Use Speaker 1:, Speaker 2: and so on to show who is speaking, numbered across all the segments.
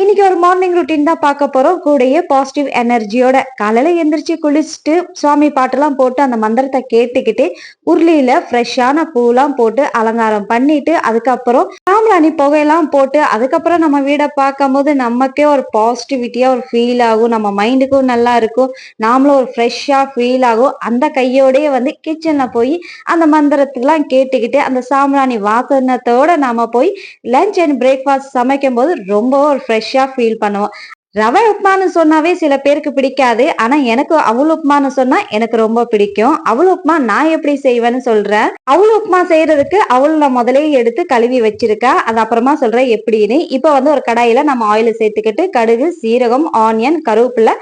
Speaker 1: இன்னைக்கு ஒரு morning routine தான் பார்க்க போறோம். கூடயே பாசிட்டிவ் எனர்ஜியோட காலையில எந்திரிச்சு குளிச்சுட்டு சுவாமி பாட்டெல்லாம் போட்டு அந்த மந்திரத்தை கேட்டுக்கிட்டு உருளியில ஃப்ரெஷ்ஷான பூலாம் போட்டு அலங்காரம் பண்ணிட்டு அதுக்கப்புறம் சாம்பிராணி புகையெல்லாம் போட்டு அதுக்கப்புறம் நம்ம வீடை பார்க்கும் போது நமக்கே ஒரு பாசிட்டிவிட்டியா ஒரு ஃபீல் ஆகும். நம்ம மைண்டுக்கும் நல்லா இருக்கும். நாமளும் ஒரு ஃப்ரெஷ்ஷா ஃபீல் ஆகும். அந்த கையோடயே வந்து கிச்சன்ல போய் அந்த மந்திரத்துக்கெல்லாம் கேட்டுக்கிட்டு அந்த சாம்பிராணி வாசனத்தோட நாம போய் லஞ்ச் அண்ட் பிரேக்ஃபாஸ்ட் சமைக்கும் போது ரொம்ப ஒரு ஃப்ரெஷ்ஷா ஃபீல் பண்ணுவோம். ரவை உப்புமான்னு சொன்னாவே சில பேருக்கு பிடிக்காது. ஆனா எனக்கு அவல் உப்புமான்னு சொன்னா எனக்கு ரொம்ப பிடிக்கும். அவல் உப்புமா நான் எப்படி செய்வேன்னு சொல்றேன். அவல் உப்புமா செய்யறதுக்கு அவல் நான் முதல்லயே எடுத்து கழுவி வச்சிருக்கேன். அது அப்புறமா சொல்றேன் எப்படின்னு. இப்ப வந்து ஒரு கடாயில நம்ம ஆயில் சேர்த்துக்கிட்டு கடுகு, சீரகம், ஆனியன், கருவேப்பிலை,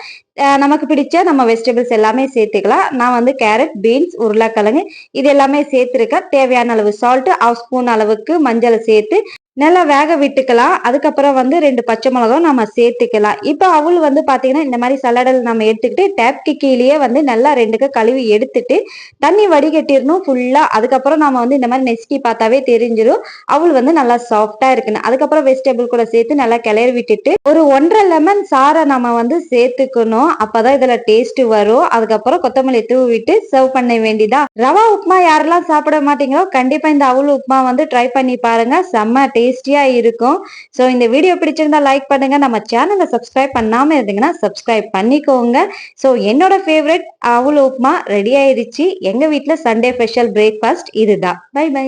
Speaker 1: நமக்கு பிடிச்ச நம்ம வெஜிடபிள்ஸ் எல்லாமே சேர்த்துக்கலாம். நான் வந்து கேரட், பீன்ஸ், உருளைக்கிழங்கு இது எல்லாமே சேர்த்திருக்கேன். தேவையான அளவு சால்ட், 1/2 ஸ்பூன் அளவுக்கு மஞ்சளை சேர்த்து நல்லா வேக விட்டுக்கலாம். அதுக்கப்புறம் வந்து 2 பச்சை மிளகாய் நம்ம சேர்த்துக்கலாம். இப்போ அவள் வந்து பாத்தீங்கன்னா இந்த மாதிரி சலடல் நம்ம எடுத்துக்கிட்டு டேப்க்கு கீழேயே வந்து நல்லா 2க்கு கழுவி எடுத்துட்டு தண்ணி வடிகட்டிடணும் ஃபுல்லா. அதுக்கப்புறம் நம்ம வந்து இந்த மாதிரி நெசுக்கி பார்த்தாவே தெரிஞ்சிடும் அவள் வந்து நல்லா சாஃப்டா இருக்குன்னு. அதுக்கப்புறம் வெஜிடபிள் கூட சேர்த்து நல்லா கிளறி விட்டுட்டு ஒரு 1.5 லெமன் சாரை நம்ம வந்து சேர்த்துக்கணும். அப்பதான் இதுல டேஸ்ட் வரும். அதுக்கப்புறம் கொத்தமல்லி தூவி விட்டு சர்வ் பண்ண வேண்டியதா. ரவா உப்புமா யாரெல்லாம் சாப்பிட மாட்டீங்களோ கண்டிப்பா இந்த அவல் உப்புமா வந்து ட்ரை பண்ணி பாருங்க. செம்ம டேஸ்டியா இருக்கும். ஸோ இந்த வீடியோ பிடிச்சிருந்தா லைக் பண்ணுங்க. நம்ம சேனலை சப்ஸ்கிரைப் பண்ணாம இருந்தீங்கன்னா சப்ஸ்கிரைப் பண்ணிக்கோங்க. ஸோ என்னோட ஃபேவரட் அவல் உப்புமா ரெடி ஆயிடுச்சு. எங்க வீட்டுல சண்டே ஸ்பெஷல் பிரேக்ஃபாஸ்ட் இதுதான். Bye by.